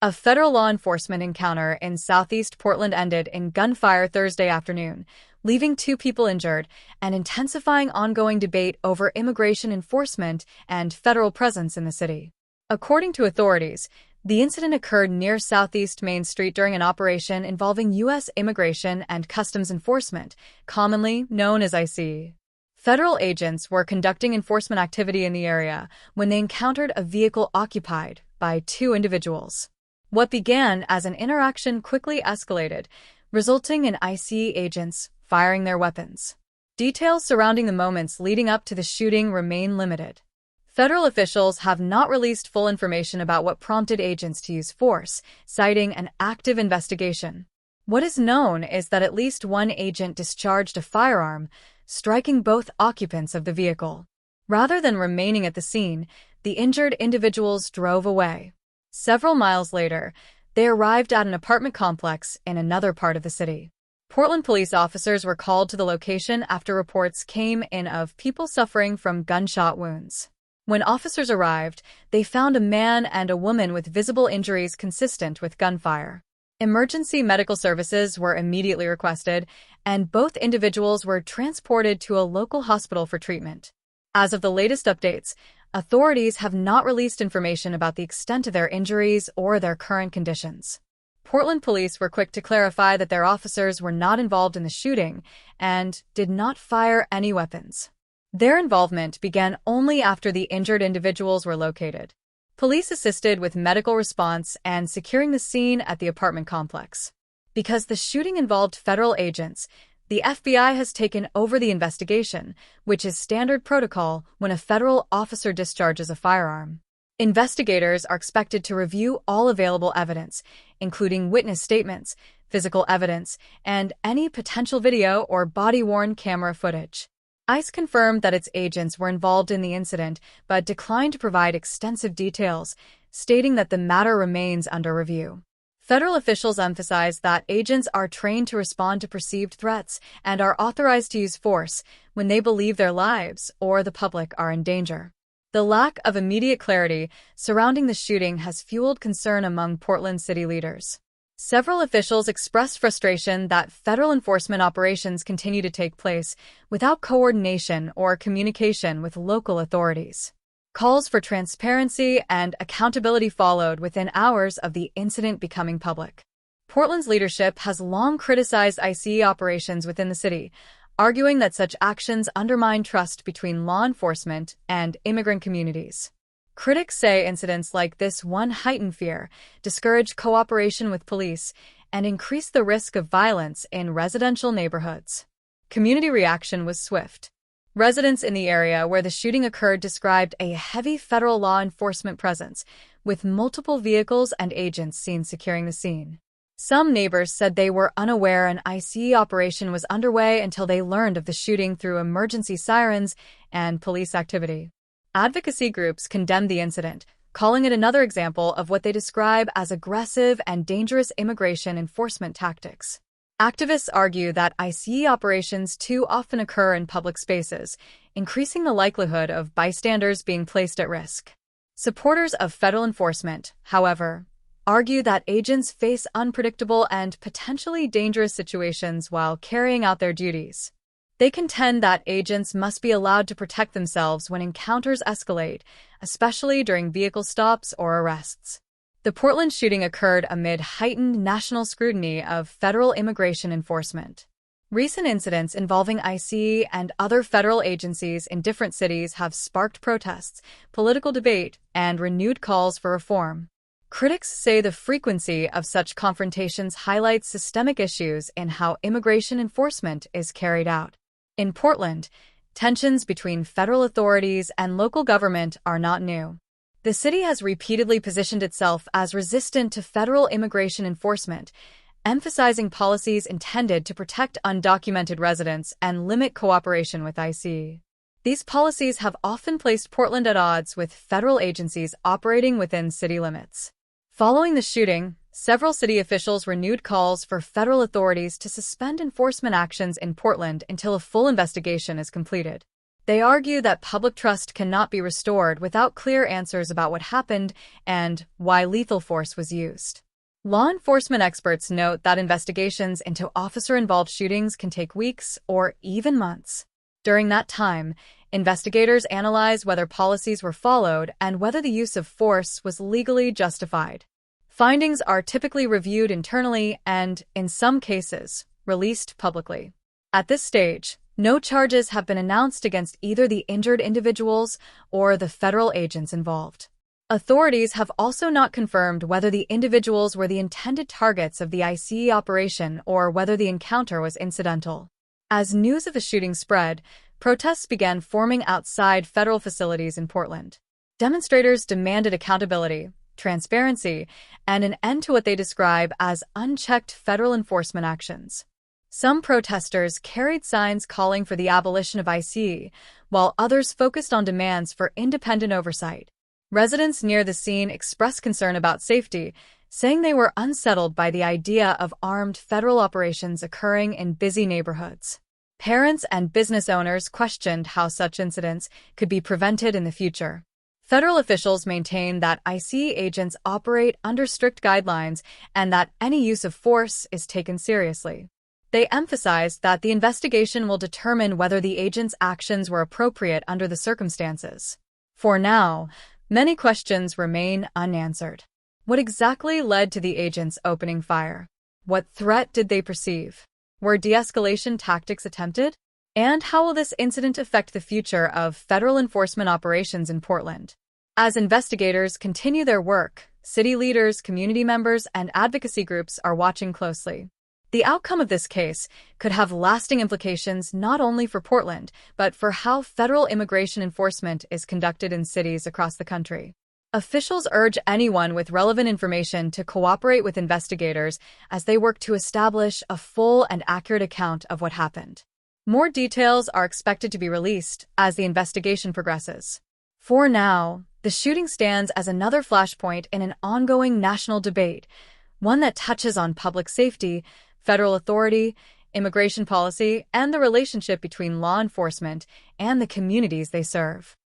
A federal law enforcement encounter in southeast Portland ended in gunfire Thursday afternoon, leaving 2 people injured and intensifying ongoing debate over immigration enforcement and federal presence in the city. According to authorities, the incident occurred near Southeast Main Street during an operation involving U.S. Immigration and Customs Enforcement, commonly known as ICE. Federal agents were conducting enforcement activity in the area when they encountered a vehicle occupied by 2 individuals. What began as an interaction quickly escalated, resulting in ICE agents firing their weapons. Details surrounding the moments leading up to the shooting remain limited. Federal officials have not released full information about what prompted agents to use force, citing an active investigation. What is known is that at least 1 agent discharged a firearm, striking both occupants of the vehicle. Rather than remaining at the scene, the injured individuals drove away. Several miles later, they arrived at an apartment complex in another part of the city. Portland police officers were called to the location after reports came in of people suffering from gunshot wounds. When officers arrived, they found a man and a woman with visible injuries consistent with gunfire. Emergency medical services were immediately requested, and both individuals were transported to a local hospital for treatment. As of the latest updates, authorities have not released information about the extent of their injuries or their current conditions. Portland police were quick to clarify that their officers were not involved in the shooting and did not fire any weapons. Their involvement began only after the injured individuals were located. Police assisted with medical response and securing the scene at the apartment complex. Because the shooting involved federal agents, the FBI has taken over the investigation, which is standard protocol when a federal officer discharges a firearm. Investigators are expected to review all available evidence, including witness statements, physical evidence, and any potential video or body-worn camera footage. ICE confirmed that its agents were involved in the incident, but declined to provide extensive details, stating that the matter remains under review. Federal officials emphasize that agents are trained to respond to perceived threats and are authorized to use force when they believe their lives or the public are in danger. The lack of immediate clarity surrounding the shooting has fueled concern among Portland city leaders. Several officials expressed frustration that federal enforcement operations continue to take place without coordination or communication with local authorities. Calls for transparency and accountability followed within hours of the incident becoming public. Portland's leadership has long criticized ICE operations within the city, arguing that such actions undermine trust between law enforcement and immigrant communities. Critics say incidents like this one heighten fear, discourage cooperation with police, and increase the risk of violence in residential neighborhoods. Community reaction was swift. Residents in the area where the shooting occurred described a heavy federal law enforcement presence, with multiple vehicles and agents seen securing the scene. Some neighbors said they were unaware an ICE operation was underway until they learned of the shooting through emergency sirens and police activity. Advocacy groups condemned the incident, calling it another example of what they describe as aggressive and dangerous immigration enforcement tactics. Activists argue that ICE operations too often occur in public spaces, increasing the likelihood of bystanders being placed at risk. Supporters of federal enforcement, however, argue that agents face unpredictable and potentially dangerous situations while carrying out their duties. They contend that agents must be allowed to protect themselves when encounters escalate, especially during vehicle stops or arrests. The Portland shooting occurred amid heightened national scrutiny of federal immigration enforcement. Recent incidents involving ICE and other federal agencies in different cities have sparked protests, political debate, and renewed calls for reform. Critics say the frequency of such confrontations highlights systemic issues in how immigration enforcement is carried out. In Portland, tensions between federal authorities and local government are not new. The city has repeatedly positioned itself as resistant to federal immigration enforcement, emphasizing policies intended to protect undocumented residents and limit cooperation with ICE. These policies have often placed Portland at odds with federal agencies operating within city limits. Following the shooting, several city officials renewed calls for federal authorities to suspend enforcement actions in Portland until a full investigation is completed. They argue that public trust cannot be restored without clear answers about what happened and why lethal force was used. Law enforcement experts note that investigations into officer-involved shootings can take weeks or even months. During that time, investigators analyze whether policies were followed and whether the use of force was legally justified. Findings are typically reviewed internally and, in some cases, released publicly. At this stage, no charges have been announced against either the injured individuals or the federal agents involved. Authorities have also not confirmed whether the individuals were the intended targets of the ICE operation or whether the encounter was incidental. As news of the shooting spread, protests began forming outside federal facilities in Portland. Demonstrators demanded accountability, transparency, and an end to what they describe as unchecked federal enforcement actions. Some protesters carried signs calling for the abolition of ICE, while others focused on demands for independent oversight. Residents near the scene expressed concern about safety, saying they were unsettled by the idea of armed federal operations occurring in busy neighborhoods. Parents and business owners questioned how such incidents could be prevented in the future. Federal officials maintain that ICE agents operate under strict guidelines and that any use of force is taken seriously. They emphasized that the investigation will determine whether the agents' actions were appropriate under the circumstances. For now, many questions remain unanswered. What exactly led to the agents opening fire? What threat did they perceive? Were de-escalation tactics attempted? And how will this incident affect the future of federal enforcement operations in Portland? As investigators continue their work, city leaders, community members, and advocacy groups are watching closely. The outcome of this case could have lasting implications not only for Portland, but for how federal immigration enforcement is conducted in cities across the country. Officials urge anyone with relevant information to cooperate with investigators as they work to establish a full and accurate account of what happened. More details are expected to be released as the investigation progresses. For now, the shooting stands as another flashpoint in an ongoing national debate, one that touches on public safety, federal authority, immigration policy, and the relationship between law enforcement and the communities they serve.